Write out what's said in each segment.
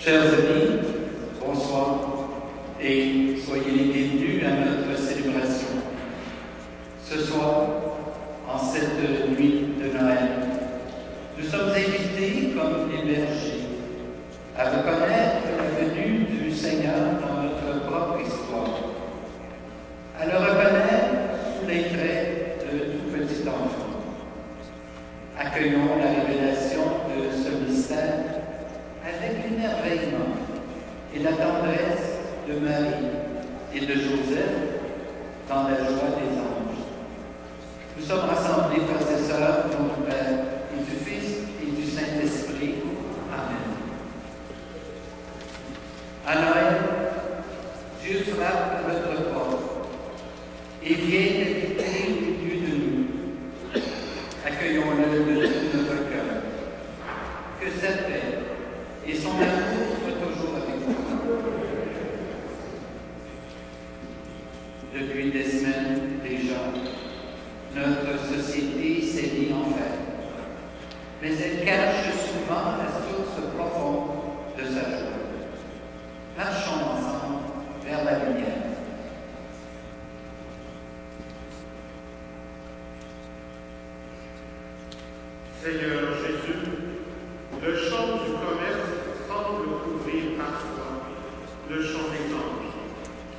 Chers amis, bonsoir et soyez les bienvenus à notre célébration. Ce soir, en cette nuit de Noël, nous sommes invités comme les bergers à reconnaître la venue du Seigneur dans notre propre histoire, à le reconnaître sous les traits de tout petit enfant. Accueillons la révélation de ce mystère avec l'émerveillement et la tendresse de Marie et de Joseph dans la joie des anges. Nous sommes rassemblés, frères et sœurs, au nom du Père et du Fils et du Saint-Esprit. Amen. À Noël, Dieu frappe à notre porte et vient habiter au milieu de nous. Accueillons-le de tout notre cœur. Que sa paix et son amour soient toujours avec nous. Depuis des semaines déjà, notre société s'est mise en fait, mais elle cache souvent la source profonde de sa joie. Marchons ensemble vers la lumière. Seigneur Jésus, le champ du commerce semble couvrir parfois le chant des anges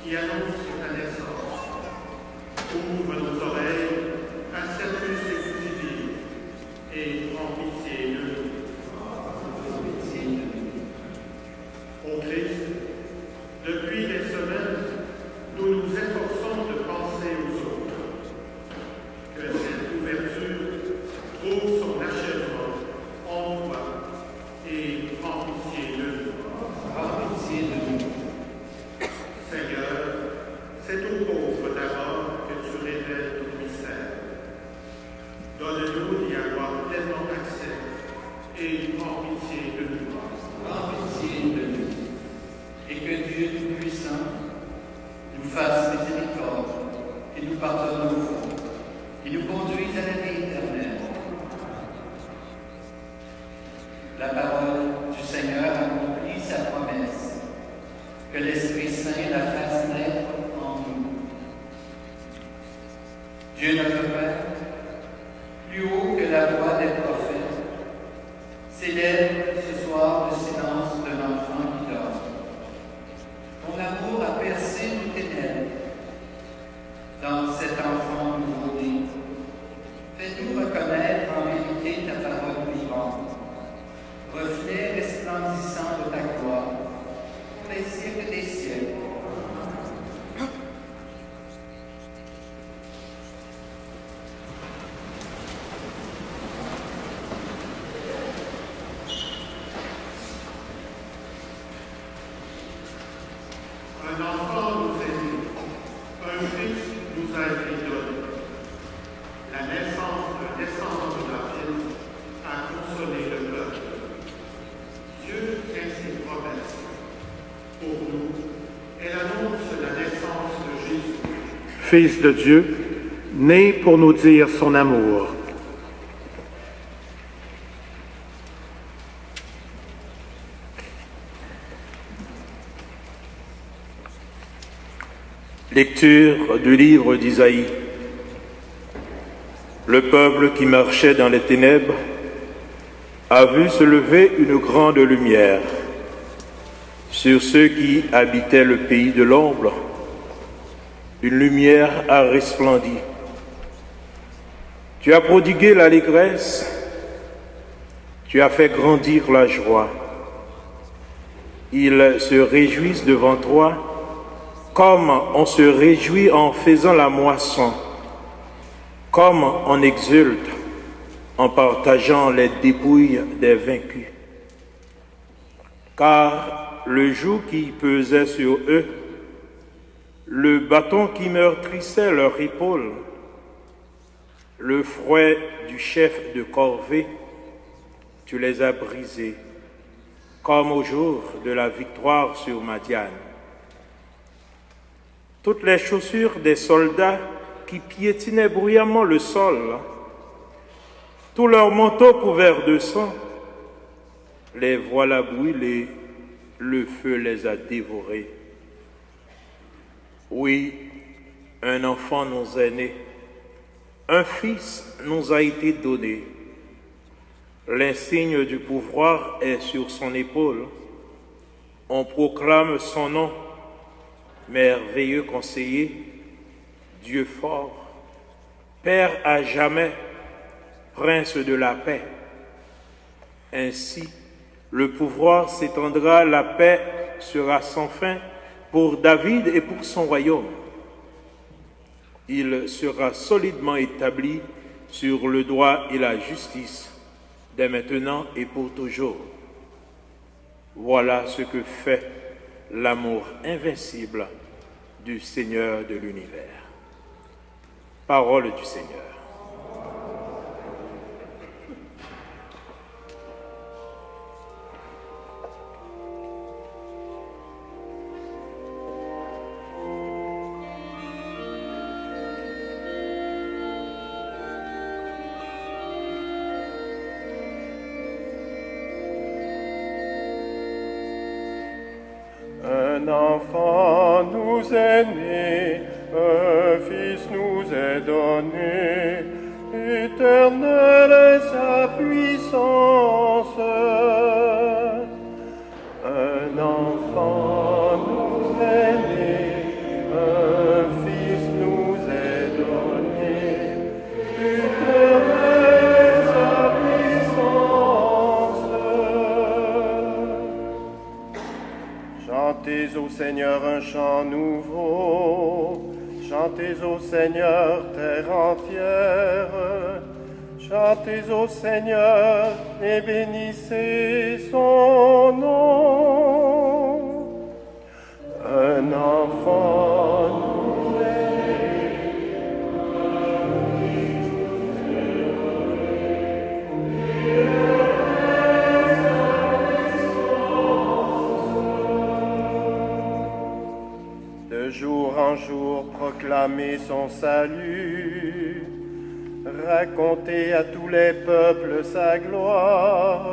qui annonce ta naissance. Ouvre nos oreilles à cette musique divine et prends pitié de nous. Ô Christ, depuis des semaines, nous nous efforçons de penser aux autres. Que cette ouverture trouve son achèvement en toi et prends pitié de nous. Prends pitié de nous. Seigneur, c'est aux pauvres d'abord que tu révèles ton mystère. Donne-nous d'y avoir pleinement accès et prends pitié de nous. Prends pitié de nous. Et que Dieu Tout-Puissant nous fasse miséricorde et nous pardonne nos fautes et nous conduise à la vie éternelle. La parole du Seigneur accomplit sa promesse, que l'Esprit Saint la fasse naître en nous. Dieu notre Père, plus haut que la voix des prophètes, célèbre ce soir le silence de l'enfant qui dort. Ton amour a percé nos ténèbres. Dans cet enfant nouveau-né, fais-nous reconnaître en vérité ta parole vivante, reflet resplendissant de ta gloire, pour les siècles des siècles. Un enfant nous est né, un fils nous a été donné. La naissance d'un descendant de David a consolé le peuple. Dieu tient ses promesses. Pour nous, elle annonce la naissance de Jésus, Fils de Dieu, né pour nous dire son amour. Lecture du livre d'Isaïe. Le peuple qui marchait dans les ténèbres a vu se lever une grande lumière. Sur ceux qui habitaient le pays de l'ombre, une lumière a resplendi. Tu as prodigué l'allégresse, tu as fait grandir la joie. Ils se réjouissent devant toi, comme on se réjouit en faisant la moisson, comme on exulte en partageant les dépouilles des vaincus. Car le joug qui pesait sur eux, le bâton qui meurtrissait leur épaule, le fouet du chef de corvée, tu les as brisés, comme au jour de la victoire sur Madian. Toutes les chaussures des soldats qui piétinaient bruyamment le sol, tous leurs manteaux couverts de sang, les voilà brûlés, le feu les a dévorés. Oui, un enfant nous est né, un fils nous a été donné. L'insigne du pouvoir est sur son épaule. On proclame son nom, merveilleux conseiller, Dieu fort, Père à jamais, Prince de la paix. Ainsi, le pouvoir s'étendra, la paix sera sans fin pour David et pour son royaume. Il sera solidement établi sur le droit et la justice, dès maintenant et pour toujours. Voilà ce que fait l'amour invincible du Seigneur de l'univers. Parole du Seigneur. Un enfant nous est né, un fils nous est donné, éternelle est sa puissance. Un enfant nous est né, un fils nous est donné, éternelle est sa puissance. Chantez au Seigneur un chant nouveau, chantez au Seigneur terre entière, chantez au Seigneur et bénissez son nom. Un enfant nous est de jour en jour proclamer son salut, raconter à tous les peuples sa gloire,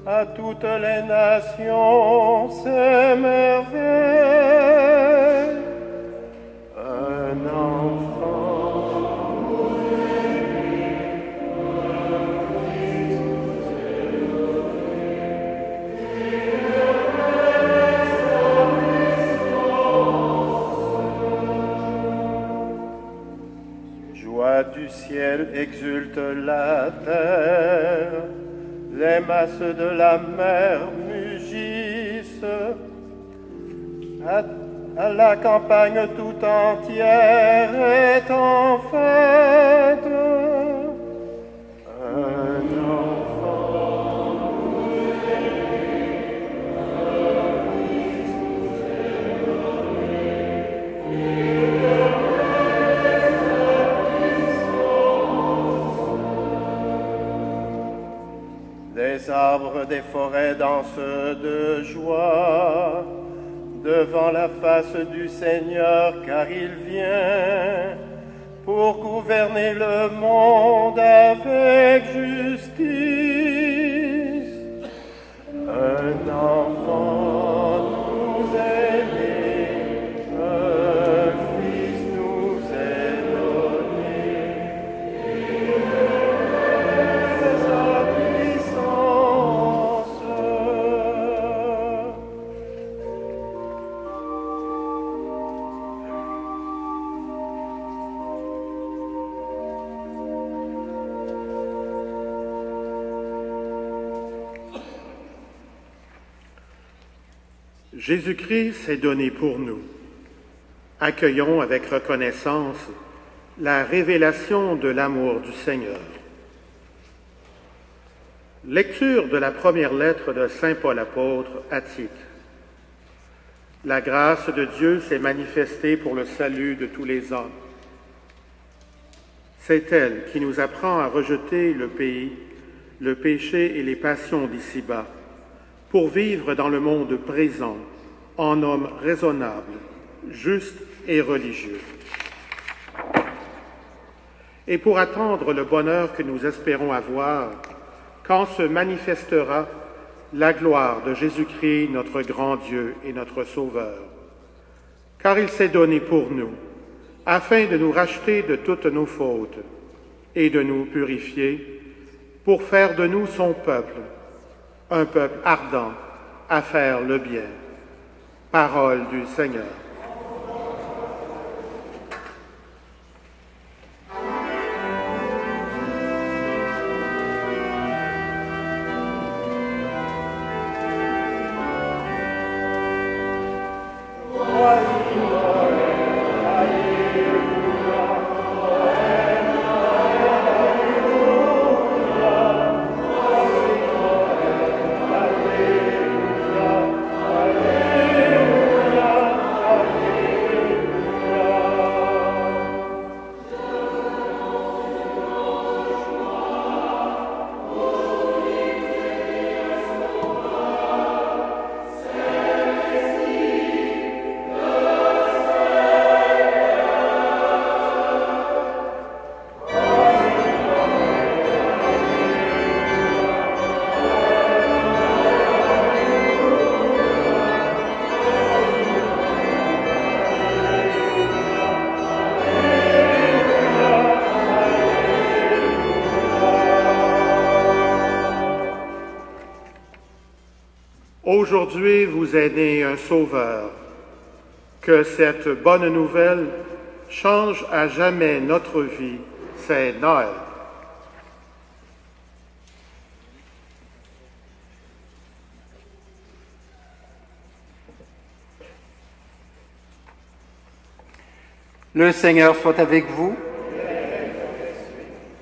à toutes les nations ses merveilles. Un enfant joie du ciel exulte la terre, les masses de la mer mugissent, à la campagne tout entière est en fête. Un enfant des arbres des forêts dansent de joie devant la face du Seigneur, car il vient pour gouverner le monde avec justice. Un enfant nous est né, un fils nous est donné, et sa puissance. Jésus-Christ s'est donné pour nous. Accueillons avec reconnaissance la révélation de l'amour du Seigneur. Lecture de la première lettre de Saint Paul apôtre à Tite. La grâce de Dieu s'est manifestée pour le salut de tous les hommes. C'est elle qui nous apprend à rejeter le pays, le péché et les passions d'ici-bas, pour vivre dans le monde présent en homme raisonnable, juste et religieux. Et pour attendre le bonheur que nous espérons avoir, quand se manifestera la gloire de Jésus-Christ, notre grand Dieu et notre Sauveur. Car il s'est donné pour nous, afin de nous racheter de toutes nos fautes et de nous purifier, pour faire de nous son peuple, un peuple ardent à faire le bien. Parole du Seigneur. Aujourd'hui vous est né un Sauveur. Que cette bonne nouvelle change à jamais notre vie. C'est Noël. Le Seigneur soit avec vous.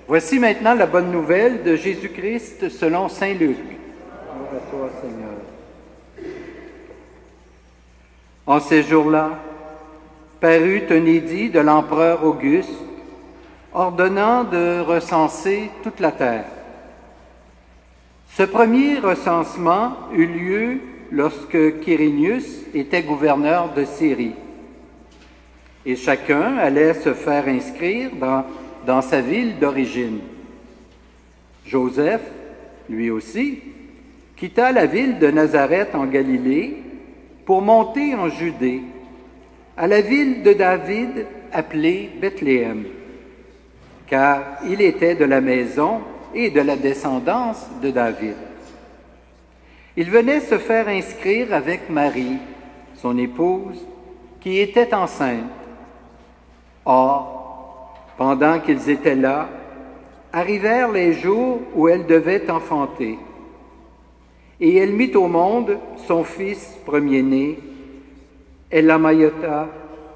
Voici maintenant la bonne nouvelle de Jésus-Christ selon saint Luc. Gloire à toi, Seigneur. En ces jours-là, parut un édit de l'empereur Auguste, ordonnant de recenser toute la terre. Ce premier recensement eut lieu lorsque Quirinius était gouverneur de Syrie. Et chacun allait se faire inscrire dans sa ville d'origine. Joseph, lui aussi, quitta la ville de Nazareth en Galilée pour monter en Judée, à la ville de David appelée Bethléem, car il était de la maison et de la descendance de David. Il venait se faire inscrire avec Marie, son épouse, qui était enceinte. Or, pendant qu'ils étaient là, arrivèrent les jours où elle devait enfanter. Et elle mit au monde son fils premier-né. Elle l'amaillota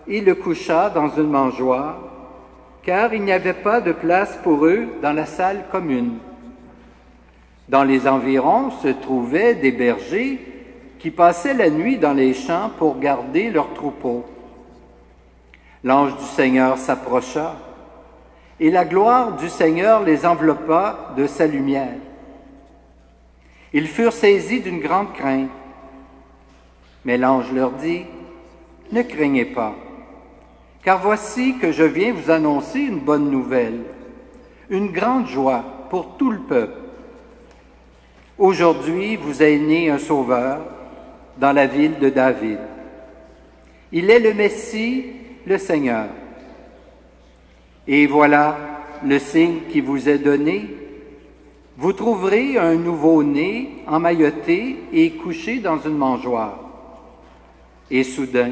et le coucha dans une mangeoire, car il n'y avait pas de place pour eux dans la salle commune. Dans les environs se trouvaient des bergers qui passaient la nuit dans les champs pour garder leurs troupeaux. L'ange du Seigneur s'approcha, et la gloire du Seigneur les enveloppa de sa lumière. Ils furent saisis d'une grande crainte. Mais l'ange leur dit, « Ne craignez pas, car voici que je viens vous annoncer une bonne nouvelle, une grande joie pour tout le peuple. Aujourd'hui vous est né un Sauveur dans la ville de David. Il est le Messie, le Seigneur. Et voilà le signe qui vous est donné. Vous trouverez un nouveau-né emmailloté et couché dans une mangeoire. » Et soudain,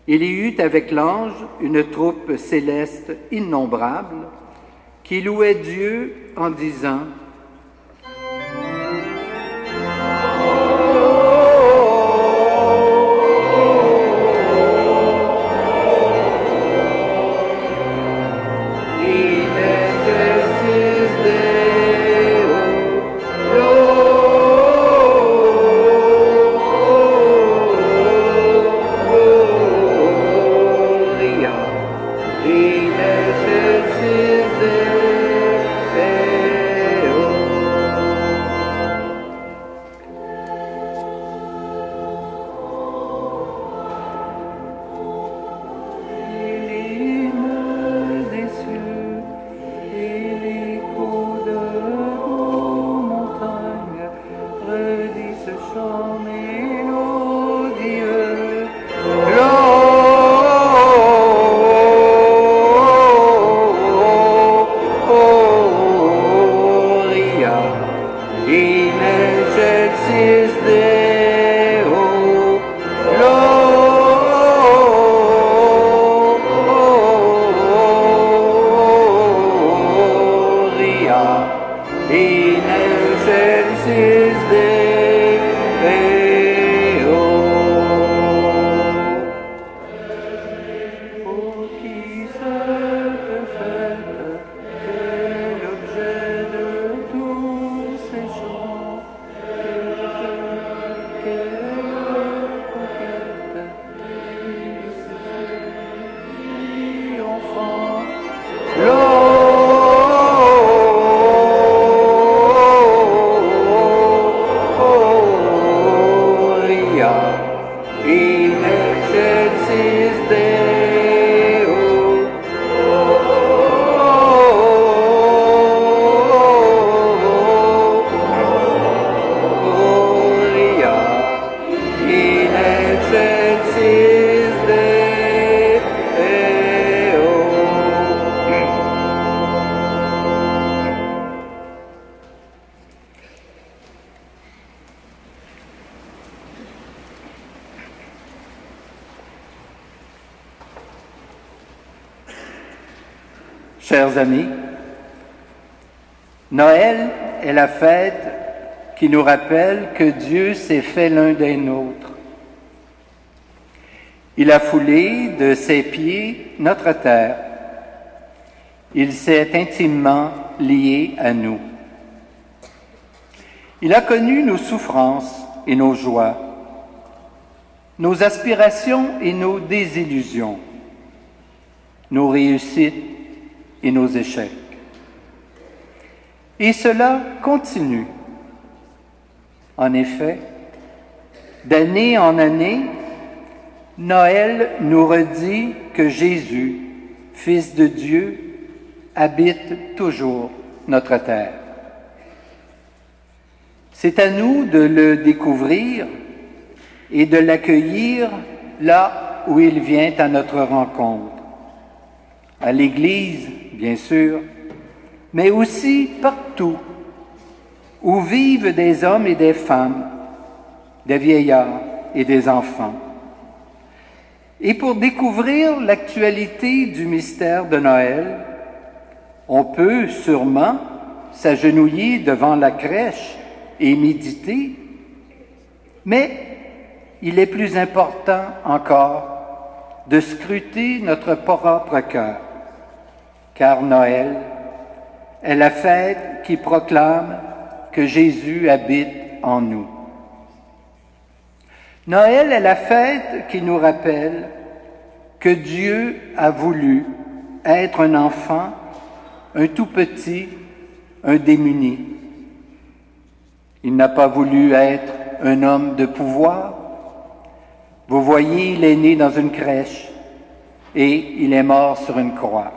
il y eut avec l'ange une troupe céleste innombrable qui louait Dieu en disant « Chers amis, Noël est la fête qui nous rappelle que Dieu s'est fait l'un des nôtres. Il a foulé de ses pieds notre terre. Il s'est intimement lié à nous. Il a connu nos souffrances et nos joies, nos aspirations et nos désillusions, nos réussites et nos échecs. Et cela continue. En effet, d'année en année, Noël nous redit que Jésus, Fils de Dieu, habite toujours notre terre. C'est à nous de le découvrir et de l'accueillir là où il vient à notre rencontre. À l'Église, bien sûr, mais aussi partout où vivent des hommes et des femmes, des vieillards et des enfants. Et pour découvrir l'actualité du mystère de Noël, on peut sûrement s'agenouiller devant la crèche et méditer, mais il est plus important encore de scruter notre propre cœur, car Noël est la fête qui proclame que Jésus habite en nous. Noël est la fête qui nous rappelle que Dieu a voulu être un enfant, un tout petit, un démuni. Il n'a pas voulu être un homme de pouvoir. Vous voyez, il est né dans une crèche et il est mort sur une croix.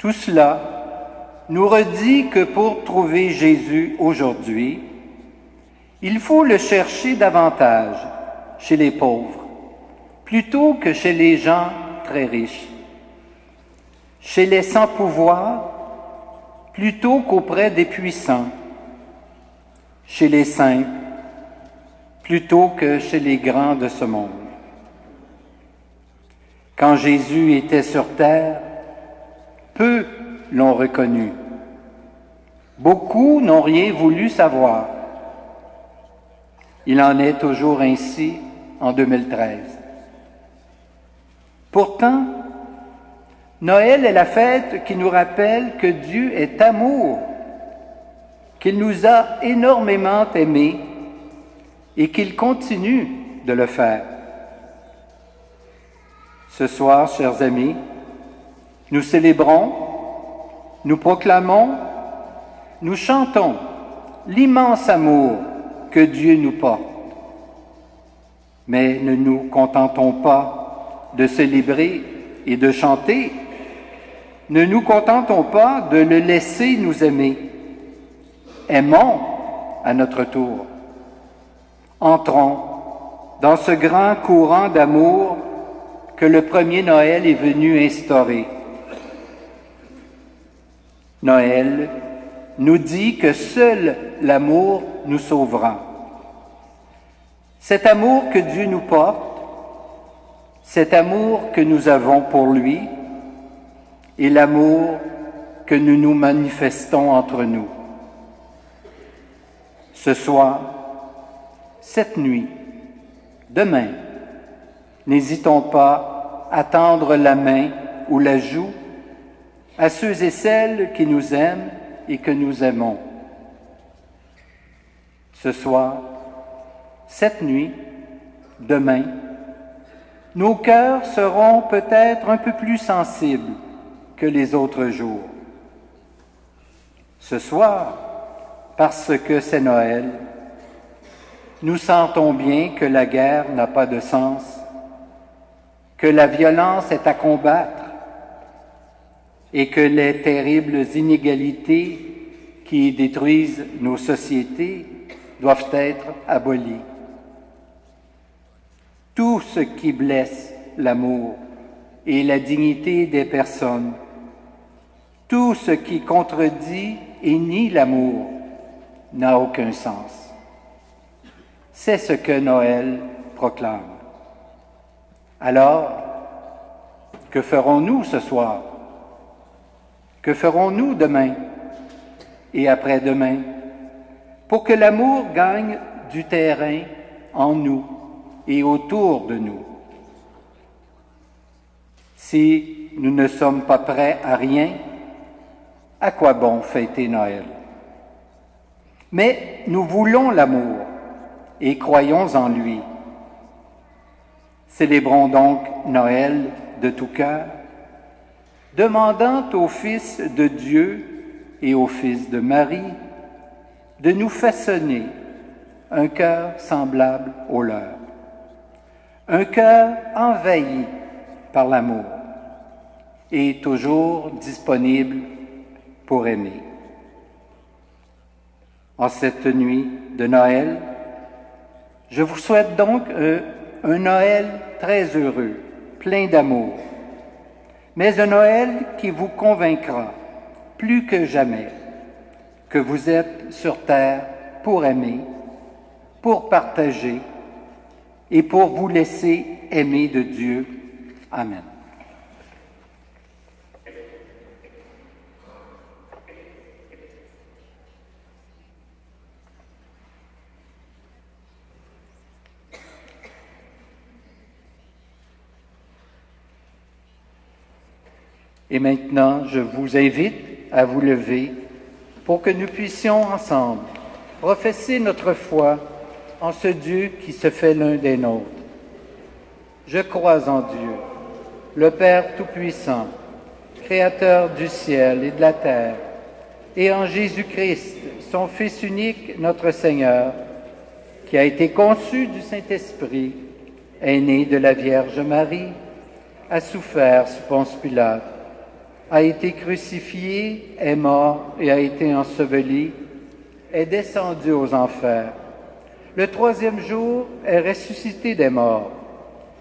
Tout cela nous redit que pour trouver Jésus aujourd'hui, il faut le chercher davantage chez les pauvres, plutôt que chez les gens très riches, chez les sans pouvoir, plutôt qu'auprès des puissants, chez les simples, plutôt que chez les grands de ce monde. Quand Jésus était sur terre, peu l'ont reconnu. Beaucoup n'ont rien voulu savoir. Il en est toujours ainsi en 2013. Pourtant, Noël est la fête qui nous rappelle que Dieu est amour, qu'il nous a énormément aimés et qu'il continue de le faire. Ce soir, chers amis, nous célébrons, nous proclamons, nous chantons l'immense amour que Dieu nous porte. Mais ne nous contentons pas de célébrer et de chanter. Ne nous contentons pas de le laisser nous aimer. Aimons à notre tour. Entrons dans ce grand courant d'amour que le premier Noël est venu instaurer. Noël nous dit que seul l'amour nous sauvera. Cet amour que Dieu nous porte, cet amour que nous avons pour lui et l'amour que nous nous manifestons entre nous. Ce soir, cette nuit, demain, n'hésitons pas à tendre la main ou la joue à ceux et celles qui nous aiment et que nous aimons. Ce soir, cette nuit, demain, nos cœurs seront peut-être un peu plus sensibles que les autres jours. Ce soir, parce que c'est Noël, nous sentons bien que la guerre n'a pas de sens, que la violence est à combattre et que les terribles inégalités qui détruisent nos sociétés doivent être abolies. Tout ce qui blesse l'amour et la dignité des personnes, tout ce qui contredit et nie l'amour n'a aucun sens. C'est ce que Noël proclame. Alors, que ferons-nous ce soir? Que ferons-nous demain et après-demain pour que l'amour gagne du terrain en nous et autour de nous? Si nous ne sommes pas prêts à rien, à quoi bon fêter Noël? Mais nous voulons l'amour et croyons en lui. Célébrons donc Noël de tout cœur, demandant au Fils de Dieu et au Fils de Marie de nous façonner un cœur semblable au leur, un cœur envahi par l'amour et toujours disponible pour aimer. En cette nuit de Noël, je vous souhaite donc un Noël très heureux, plein d'amour, mais un Noël qui vous convaincra plus que jamais que vous êtes sur terre pour aimer, pour partager et pour vous laisser aimer de Dieu. Amen. Et maintenant, je vous invite à vous lever pour que nous puissions ensemble professer notre foi en ce Dieu qui se fait l'un des nôtres. Je crois en Dieu, le Père Tout-Puissant, Créateur du ciel et de la terre, et en Jésus-Christ, son Fils unique, notre Seigneur, qui a été conçu du Saint-Esprit, est né de la Vierge Marie, a souffert sous Ponce Pilate, a été crucifié, est mort et a été enseveli, est descendu aux enfers. Le troisième jour est ressuscité des morts,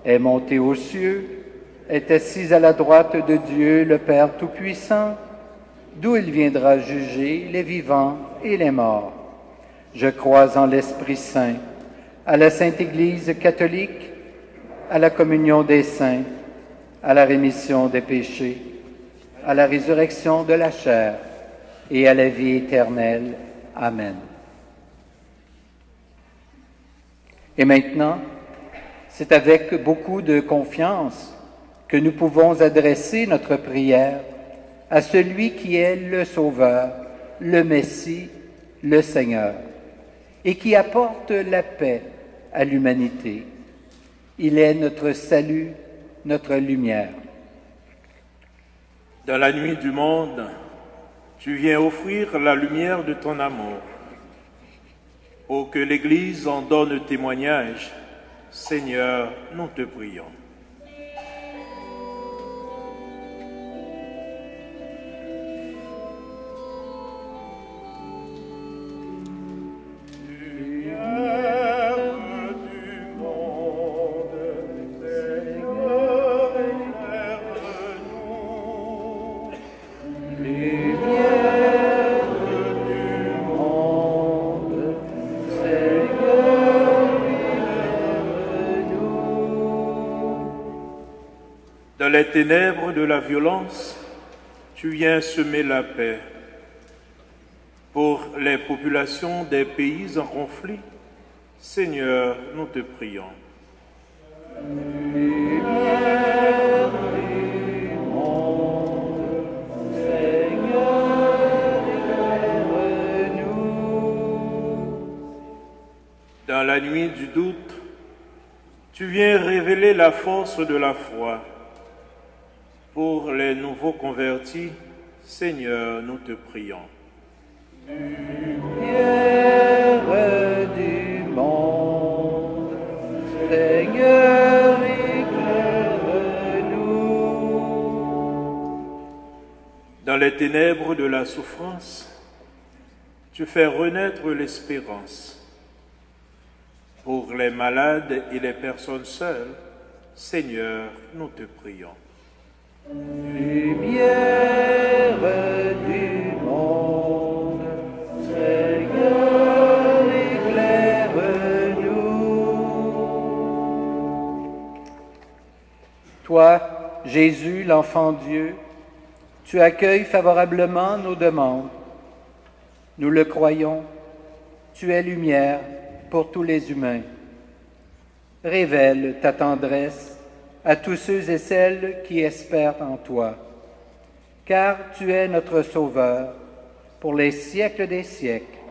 est monté aux cieux, est assis à la droite de Dieu, le Père Tout-Puissant, d'où il viendra juger les vivants et les morts. Je crois en l'Esprit Saint, à la Sainte Église catholique, à la communion des saints, à la rémission des péchés, à la résurrection de la chair et à la vie éternelle. Amen. Et maintenant, c'est avec beaucoup de confiance que nous pouvons adresser notre prière à celui qui est le Sauveur, le Messie, le Seigneur, et qui apporte la paix à l'humanité. Il est notre salut, notre lumière. Dans la nuit du monde, tu viens offrir la lumière de ton amour. Pour que l'Église en donne témoignage, Seigneur, nous te prions. Dans les ténèbres de la violence, tu viens semer la paix. Pour les populations des pays en conflit, Seigneur, nous te prions. Lumière du monde, Seigneur, éclaire-nous. Dans la nuit du doute, tu viens révéler la force de la foi. Pour les nouveaux convertis, Seigneur, nous te prions. Lumière du monde, Seigneur, éclaire-nous. Dans les ténèbres de la souffrance, tu fais renaître l'espérance. Pour les malades et les personnes seules, Seigneur, nous te prions. Lumière du monde, Seigneur, éclaire-nous. Toi, Jésus, l'enfant Dieu, Tu accueilles favorablement nos demandes. Nous le croyons, tu es lumière pour tous les humains. Révèle ta tendresse à tous ceux et celles qui espèrent en toi, car tu es notre Sauveur pour les siècles des siècles.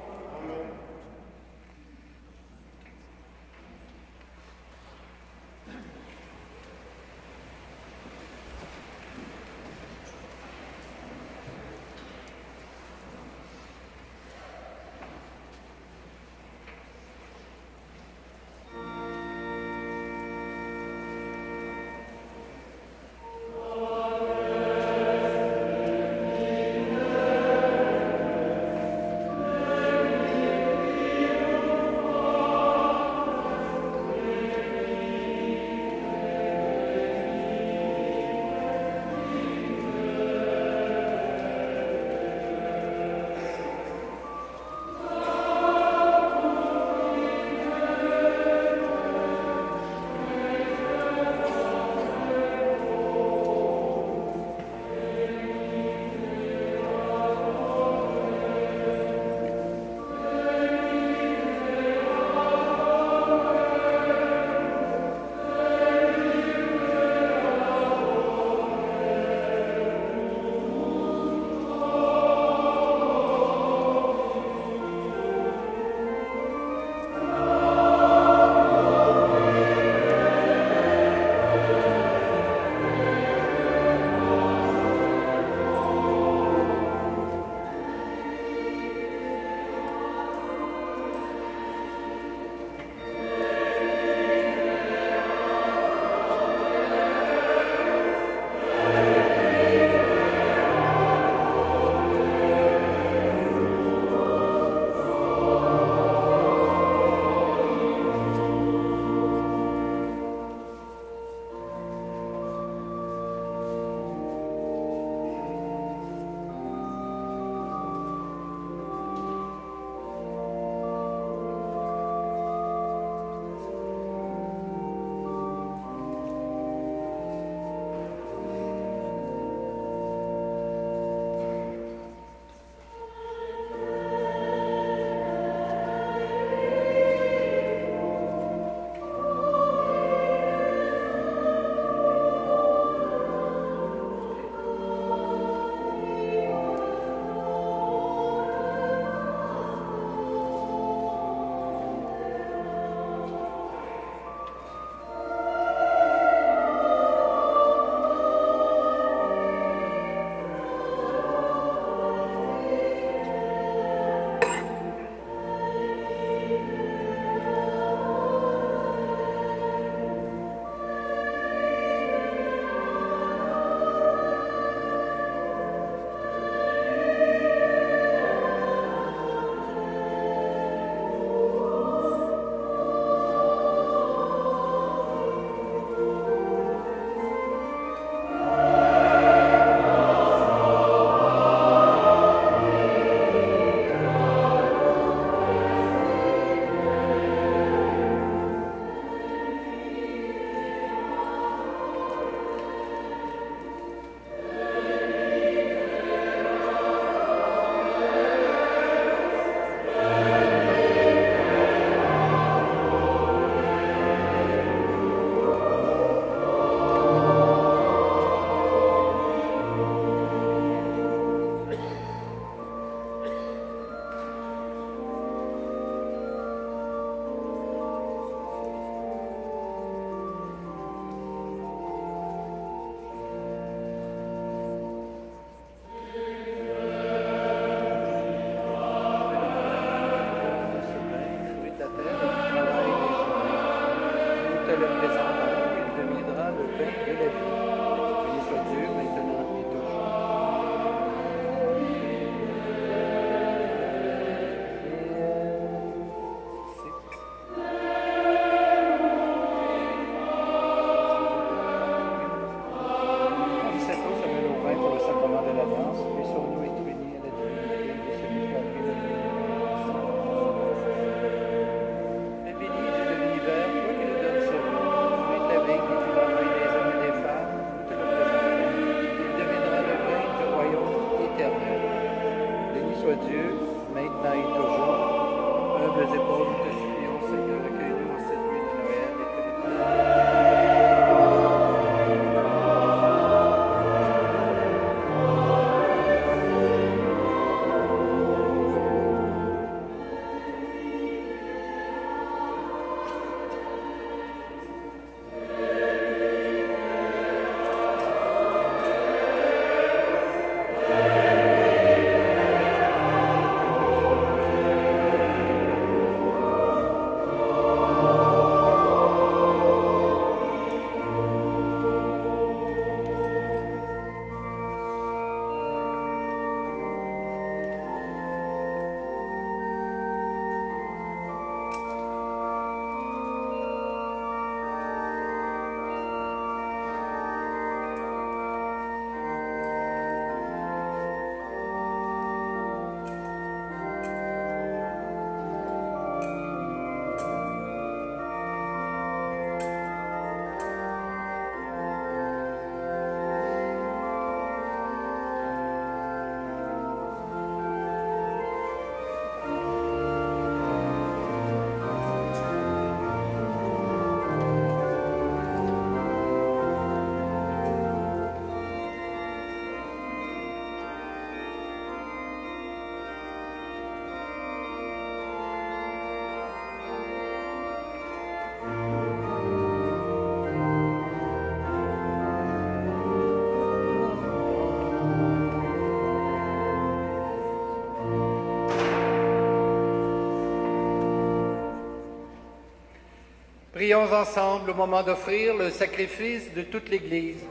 Prions ensemble au moment d'offrir le sacrifice de toute l'Église.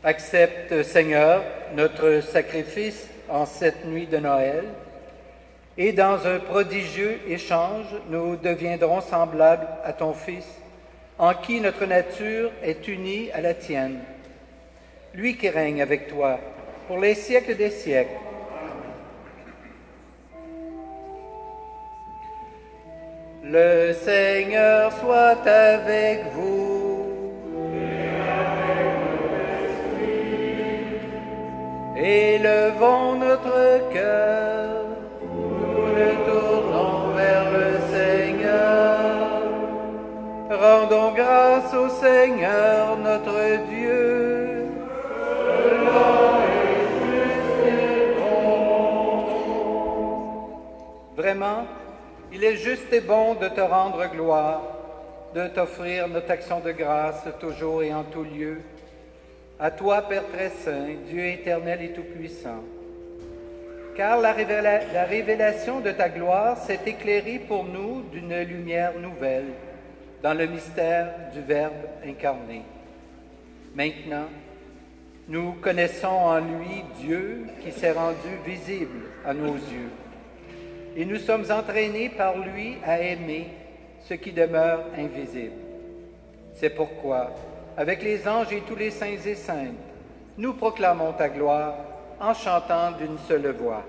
Accepte, Seigneur, notre sacrifice en cette nuit de Noël, et dans un prodigieux échange, nous deviendrons semblables à ton Fils, en qui notre nature est unie à la tienne. Lui qui règne avec toi pour les siècles des siècles. Le Seigneur soit avec vous. Élevons notre cœur, nous le tournons vers le Seigneur. Rendons grâce au Seigneur notre Dieu. Cela est juste et bon. Vraiment, il est juste et bon de te rendre gloire, de t'offrir notre action de grâce toujours et en tout lieu. À toi, Père très saint, Dieu éternel et tout-puissant. Car la révélation de ta gloire s'est éclairée pour nous d'une lumière nouvelle dans le mystère du Verbe incarné. Maintenant, nous connaissons en lui Dieu qui s'est rendu visible à nos yeux. Et nous sommes entraînés par lui à aimer ce qui demeure invisible. C'est pourquoi, avec les anges et tous les saints et saintes, nous proclamons ta gloire en chantant d'une seule voix.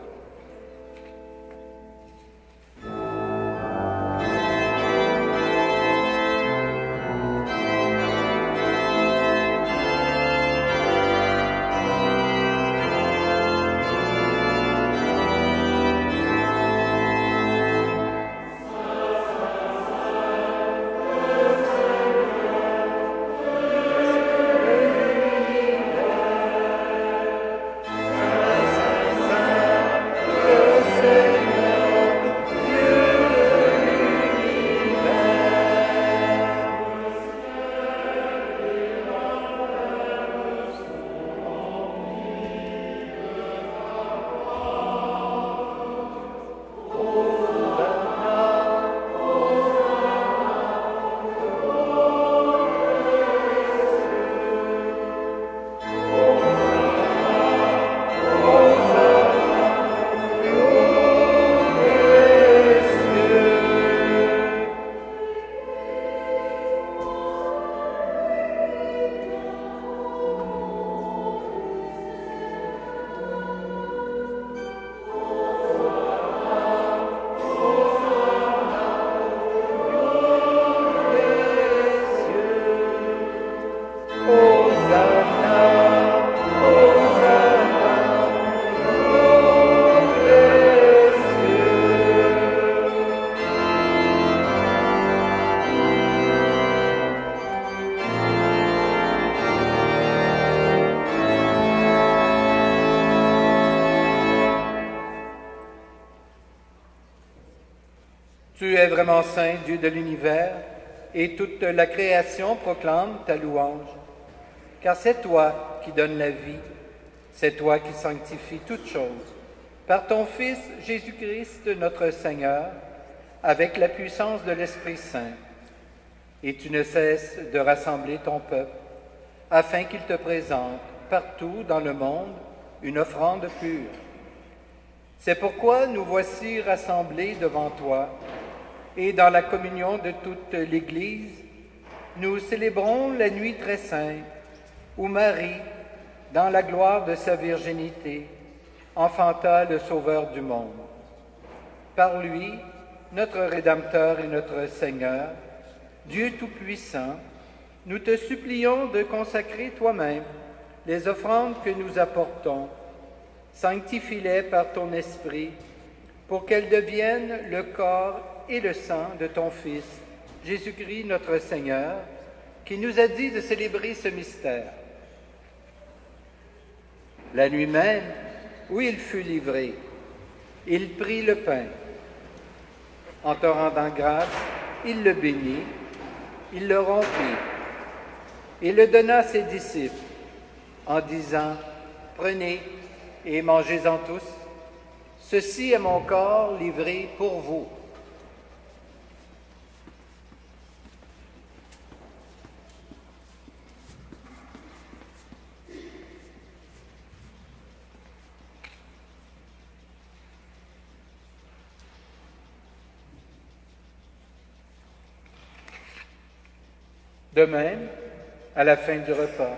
Tu es vraiment saint, Dieu de l'univers, et toute la création proclame ta louange. Car c'est toi qui donnes la vie, c'est toi qui sanctifies toutes choses, par ton Fils Jésus-Christ notre Seigneur, avec la puissance de l'Esprit Saint. Et tu ne cesses de rassembler ton peuple, afin qu'il te présente partout dans le monde une offrande pure. C'est pourquoi nous voici rassemblés devant toi, et dans la communion de toute l'Église, nous célébrons la nuit très sainte, où Marie, dans la gloire de sa virginité, enfanta le Sauveur du monde. Par lui, notre Rédempteur et notre Seigneur, Dieu Tout-Puissant, nous te supplions de consacrer toi-même les offrandes que nous apportons. Sanctifie-les par ton Esprit, pour qu'elles deviennent le corps et le sang de ton Fils, Jésus-Christ notre Seigneur, qui nous a dit de célébrer ce mystère. La nuit même, où il fut livré, il prit le pain. En te rendant grâce, il le bénit, il le rompit et le donna à ses disciples en disant « Prenez et mangez-en tous, ceci est mon corps livré pour vous. » De même, à la fin du repas,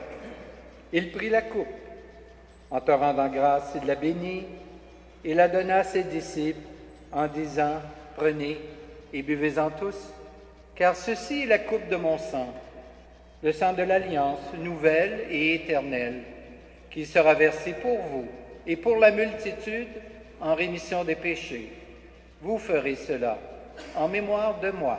il prit la coupe. En te rendant grâce, il la bénit et la donna à ses disciples en disant, « Prenez et buvez-en tous, car ceci est la coupe de mon sang, le sang de l'alliance nouvelle et éternelle, qui sera versé pour vous et pour la multitude en rémission des péchés. Vous ferez cela en mémoire de moi. »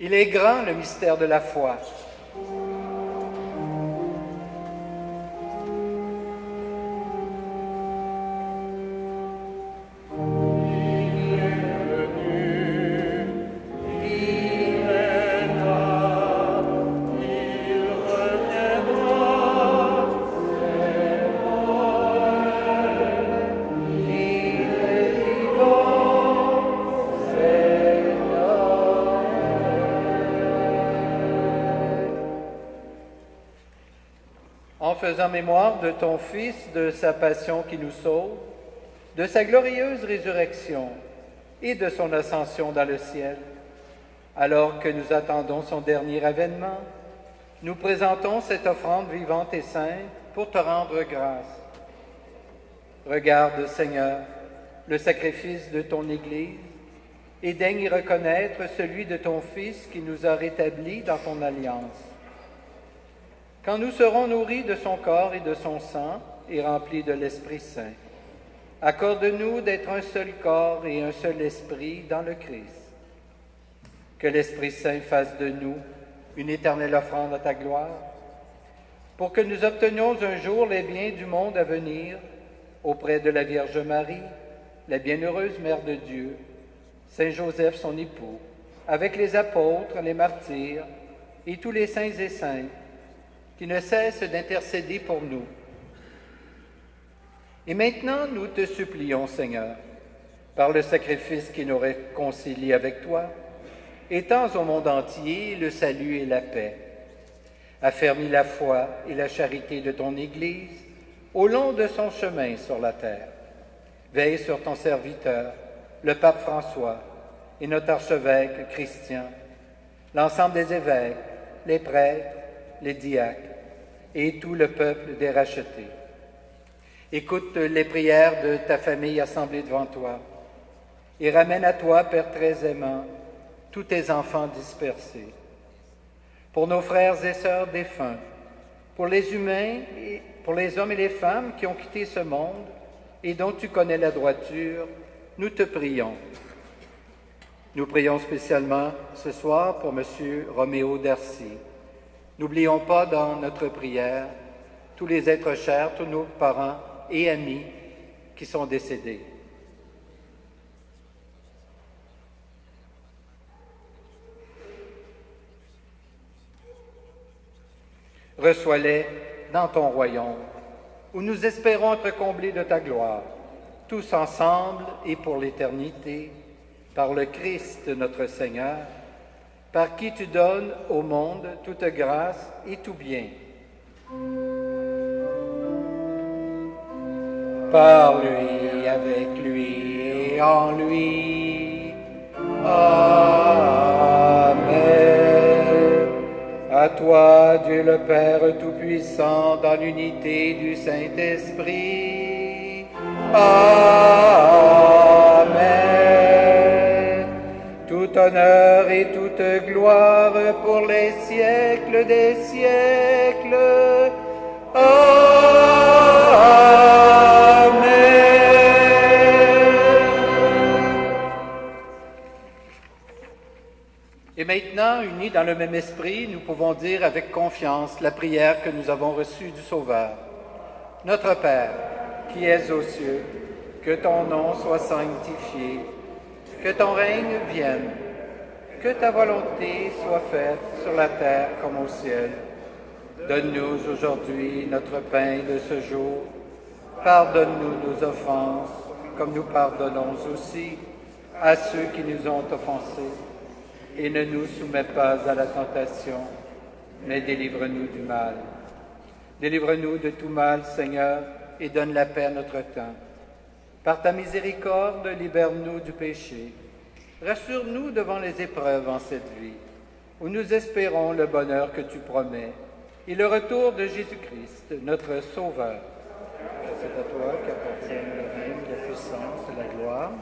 Il est grand le mystère de la foi. En faisant mémoire de ton Fils, de sa passion qui nous sauve, de sa glorieuse résurrection et de son ascension dans le ciel, alors que nous attendons son dernier avènement, nous présentons cette offrande vivante et sainte pour te rendre grâce. Regarde, Seigneur, le sacrifice de ton Église et daigne y reconnaître celui de ton Fils qui nous a rétablis dans ton alliance. Quand nous serons nourris de son corps et de son sang et remplis de l'Esprit Saint, accorde-nous d'être un seul corps et un seul esprit dans le Christ. Que l'Esprit Saint fasse de nous une éternelle offrande à ta gloire, pour que nous obtenions un jour les biens du monde à venir auprès de la Vierge Marie, la bienheureuse Mère de Dieu, Saint Joseph son époux, avec les apôtres, les martyrs et tous les saints et saintes, qui ne cessent d'intercéder pour nous. Et maintenant, nous te supplions, Seigneur, par le sacrifice qui nous réconcilie avec toi, étends au monde entier le salut et la paix. Affermis la foi et la charité de ton Église au long de son chemin sur la terre. Veille sur ton serviteur, le pape François, et notre archevêque Christian, l'ensemble des évêques, les prêtres, les diacres et tout le peuple des rachetés. Écoute les prières de ta famille assemblée devant toi et ramène à toi, Père très aimant, tous tes enfants dispersés. Pour nos frères et sœurs défunts, pour les humains, pour les hommes et les femmes qui ont quitté ce monde et dont tu connais la droiture, nous te prions. Nous prions spécialement ce soir pour M. Roméo Darcy. N'oublions pas dans notre prière tous les êtres chers, tous nos parents et amis qui sont décédés. Reçois-les dans ton royaume, où nous espérons être comblés de ta gloire, tous ensemble et pour l'éternité, par le Christ notre Seigneur, par qui tu donnes au monde toute grâce et tout bien. Par lui, avec lui et en lui. Amen. À toi, Dieu le Père Tout-Puissant, dans l'unité du Saint-Esprit. Amen. Tout honneur et toute gloire pour les siècles des siècles. Et maintenant, unis dans le même esprit, nous pouvons dire avec confiance la prière que nous avons reçue du Sauveur. Notre Père, qui es aux cieux, que ton nom soit sanctifié, que ton règne vienne, que ta volonté soit faite sur la terre comme au ciel. Donne-nous aujourd'hui notre pain de ce jour. Pardonne-nous nos offenses, comme nous pardonnons aussi à ceux qui nous ont offensés. et ne nous soumets pas à la tentation, mais délivre-nous du mal. Délivre-nous de tout mal, Seigneur, et donne la paix à notre temps. Par ta miséricorde, libère-nous du péché. Rassure-nous devant les épreuves en cette vie, où nous espérons le bonheur que tu promets et le retour de Jésus-Christ, notre Sauveur. C'est à toi qu'appartiennent le règne, la puissance et la gloire.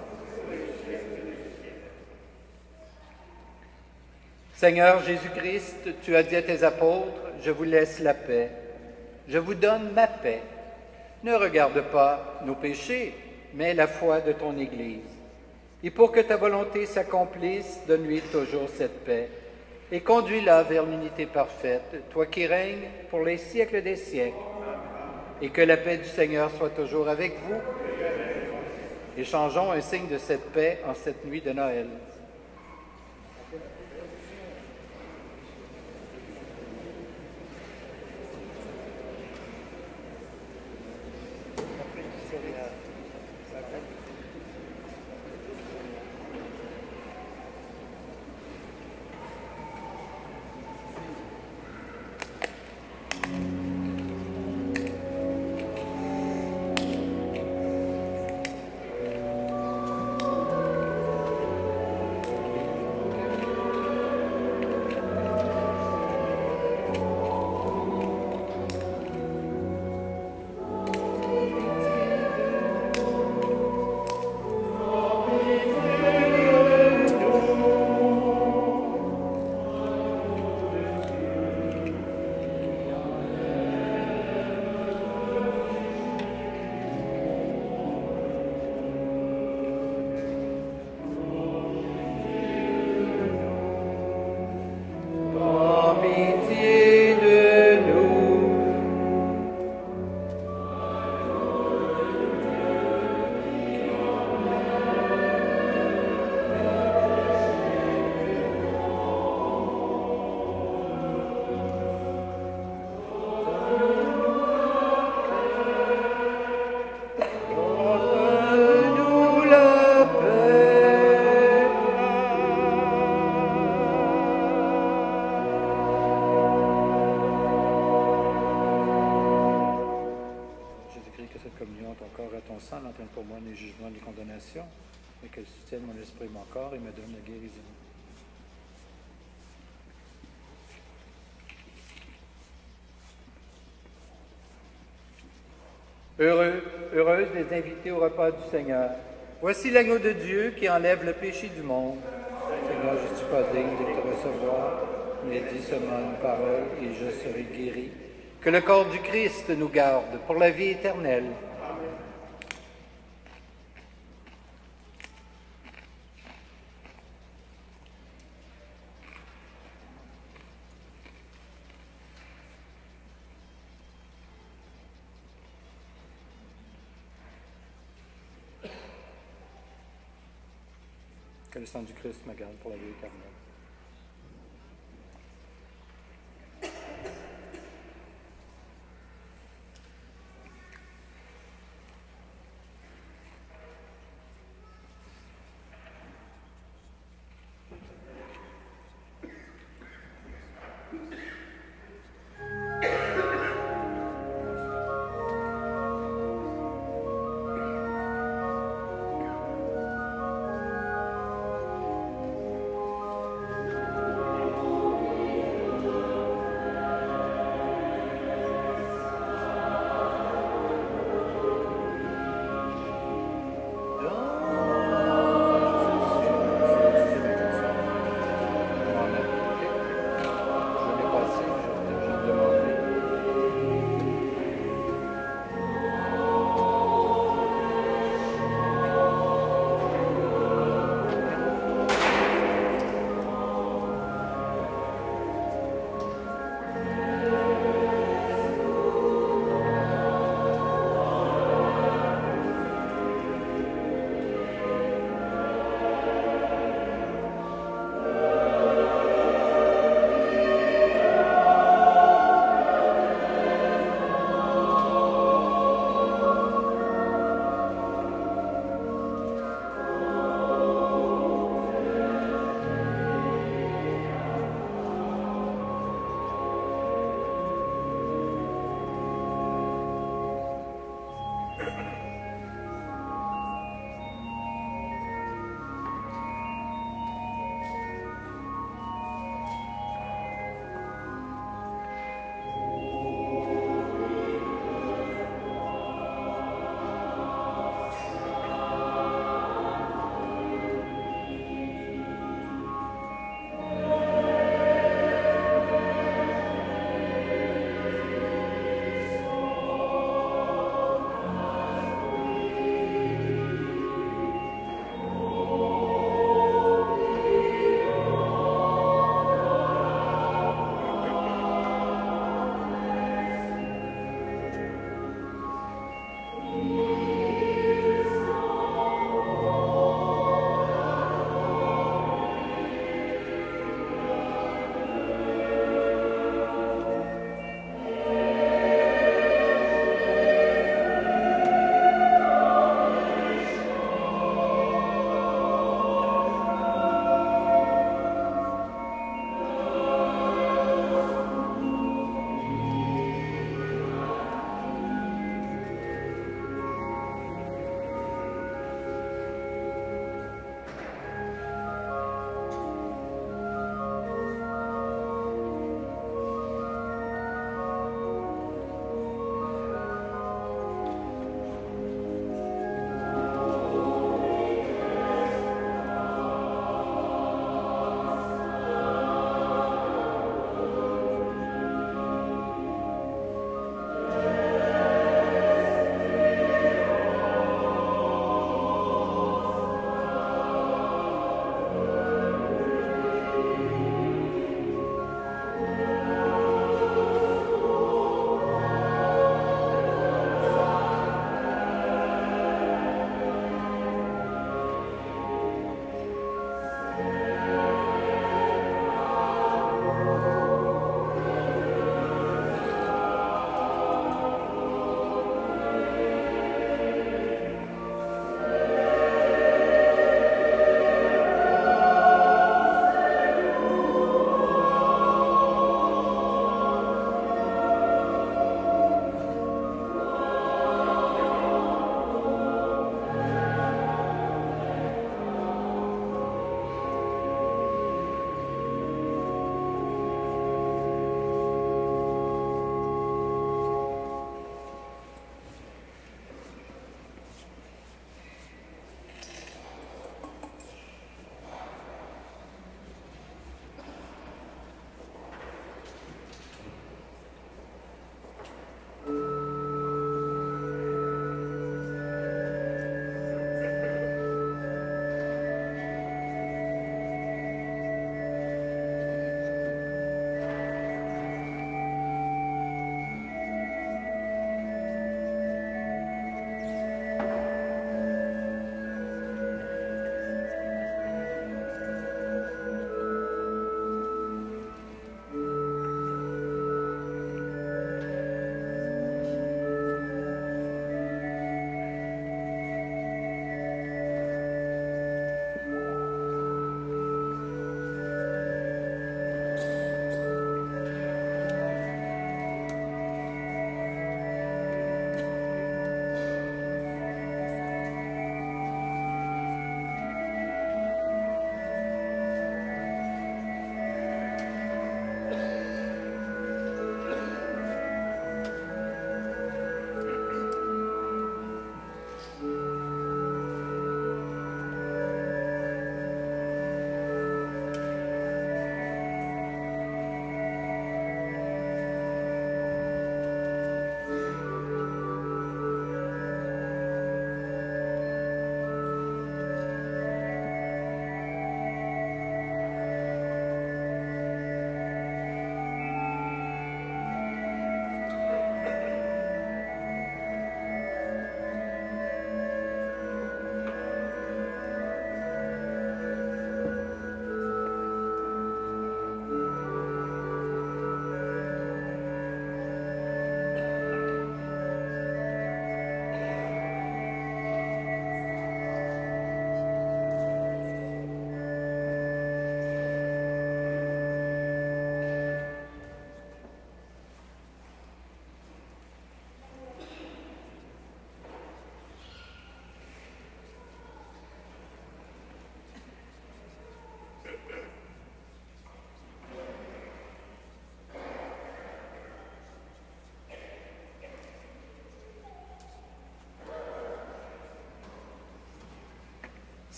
Seigneur Jésus-Christ, tu as dit à tes apôtres, « Je vous laisse la paix, je vous donne ma paix. Ne regarde pas nos péchés, mais la foi de ton Église. Et pour que ta volonté s'accomplisse, donne-lui toujours cette paix, et conduis-la vers l'unité parfaite, toi qui règnes pour les siècles des siècles. Et que la paix du Seigneur soit toujours avec vous. Échangeons un signe de cette paix en cette nuit de Noël. Et qu'elle soutienne mon esprit et mon corps et me donne la guérison. Heureuse des invités au repas du Seigneur. Voici l'agneau de Dieu qui enlève le péché du monde. Seigneur, je ne suis pas digne de te recevoir, mais dis seulement une parole et je serai guéri. Que le corps du Christ nous garde pour la vie éternelle. Que le sang du Christ me garde pour la vie éternelle.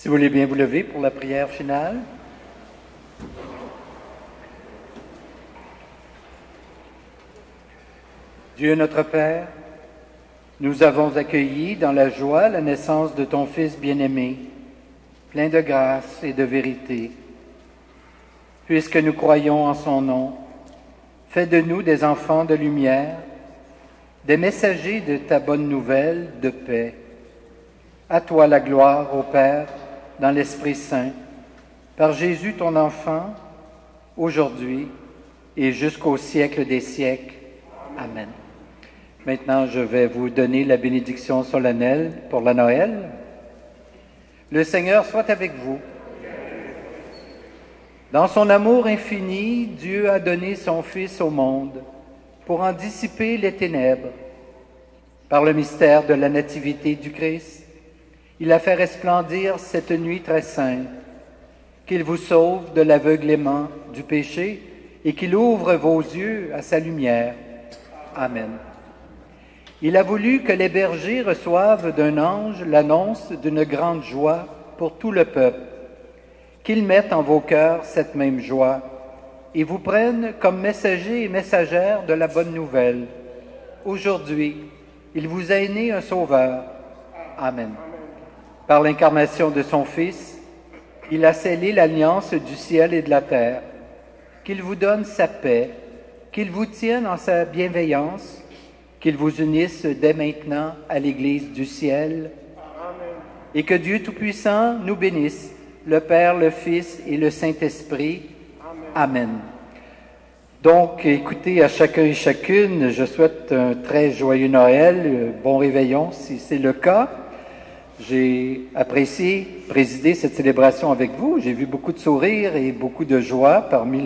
Si vous voulez bien vous lever pour la prière finale. Dieu notre Père, nous avons accueilli dans la joie la naissance de ton Fils bien-aimé, plein de grâce et de vérité. Puisque nous croyons en son nom, fais de nous des enfants de lumière, des messagers de ta bonne nouvelle de paix. À toi la gloire, ô Père, dans l'Esprit Saint, par Jésus ton enfant, aujourd'hui et jusqu'au siècle des siècles. Amen. Maintenant, je vais vous donner la bénédiction solennelle pour la Noël. Le Seigneur soit avec vous. Dans son amour infini, Dieu a donné son Fils au monde pour en dissiper les ténèbres. Par le mystère de la nativité du Christ, il a fait resplendir cette nuit très sainte, qu'il vous sauve de l'aveuglement du péché et qu'il ouvre vos yeux à sa lumière. Amen. Il a voulu que les bergers reçoivent d'un ange l'annonce d'une grande joie pour tout le peuple, qu'ils mettent en vos cœurs cette même joie et vous prennent comme messagers et messagères de la bonne nouvelle. Aujourd'hui, il vous a né un Sauveur. Amen. Par l'incarnation de son Fils, il a scellé l'alliance du ciel et de la terre. Qu'il vous donne sa paix, qu'il vous tienne en sa bienveillance, qu'il vous unisse dès maintenant à l'Église du ciel. Amen. Et que Dieu Tout-Puissant nous bénisse, le Père, le Fils et le Saint-Esprit. Amen. Donc, écoutez, à chacun et chacune, je souhaite un très joyeux Noël, bon réveillon si c'est le cas. J'ai apprécié présider cette célébration avec vous. J'ai vu beaucoup de sourires et beaucoup de joie parmi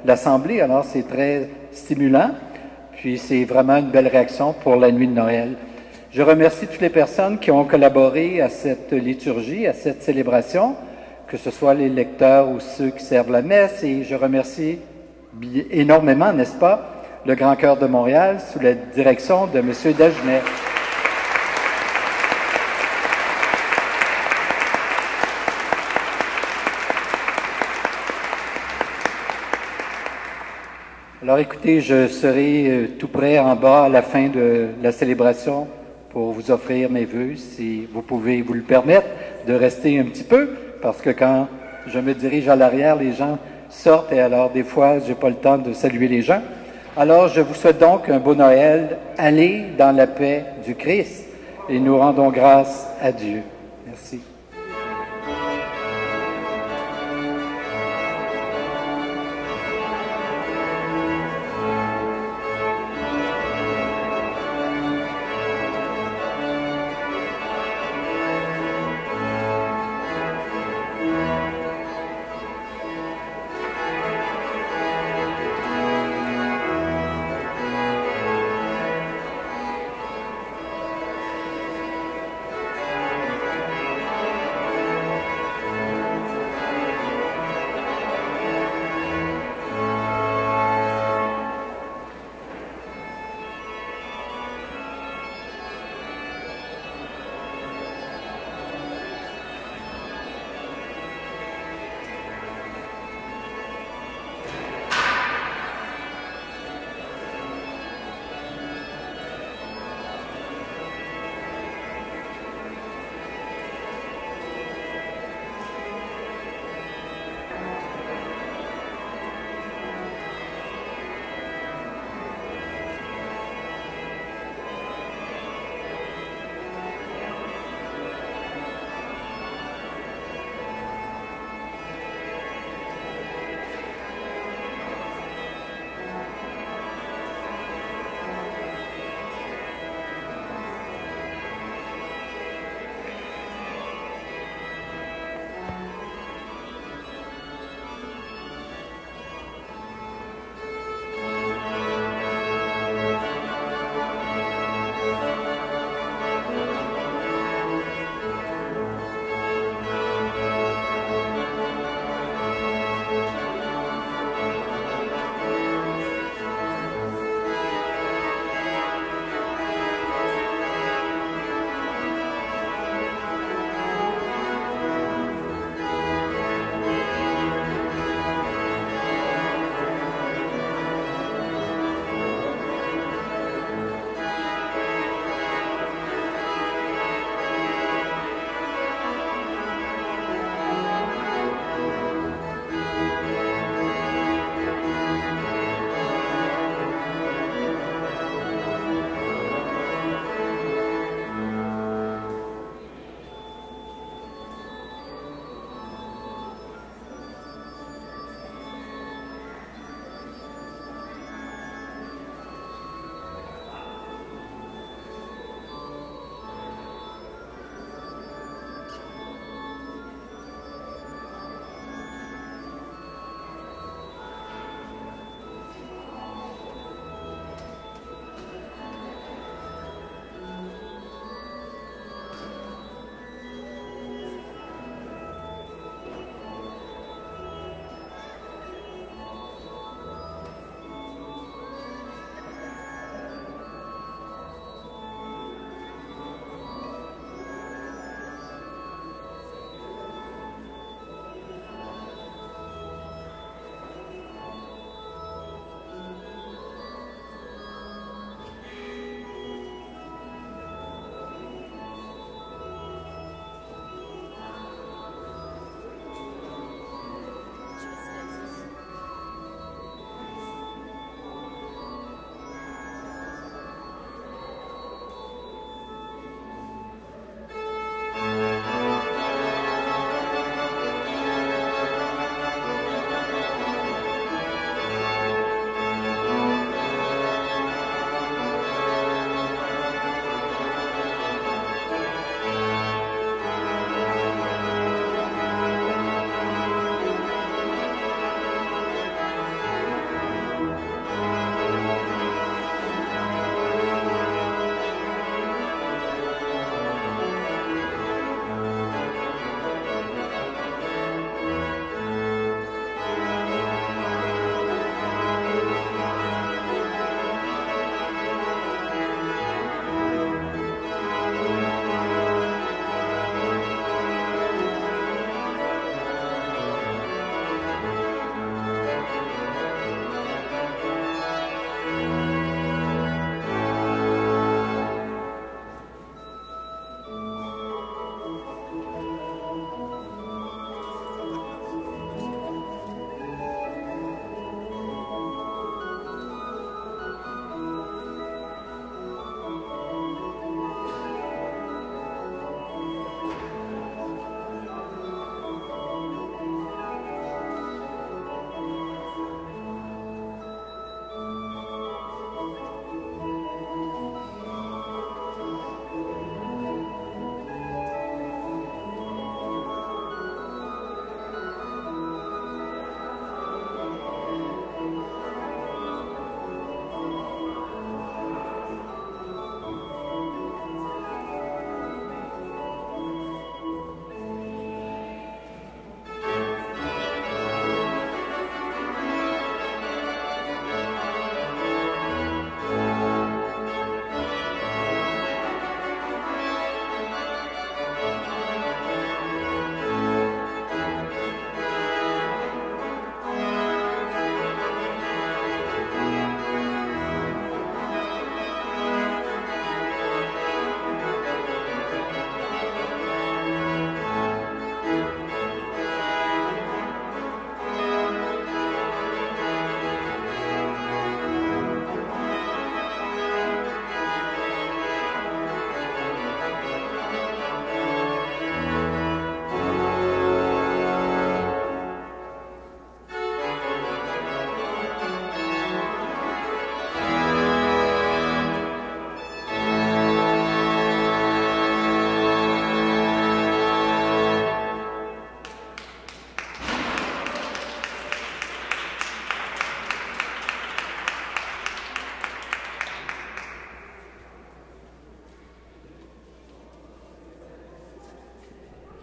l'Assemblée, alors c'est très stimulant. Puis c'est vraiment une belle réaction pour la nuit de Noël. Je remercie toutes les personnes qui ont collaboré à cette liturgie, à cette célébration, que ce soit les lecteurs ou ceux qui servent la messe. Et je remercie énormément, n'est-ce pas, le Grand Chœur de Montréal sous la direction de M. Dagenet. Alors écoutez, je serai tout prêt en bas à la fin de la célébration pour vous offrir mes vœux, si vous pouvez vous le permettre, de rester un petit peu, parce que quand je me dirige à l'arrière, les gens sortent et alors des fois, j'ai pas le temps de saluer les gens. Alors je vous souhaite donc un beau Noël. Allez dans la paix du Christ et nous rendons grâce à Dieu. Merci.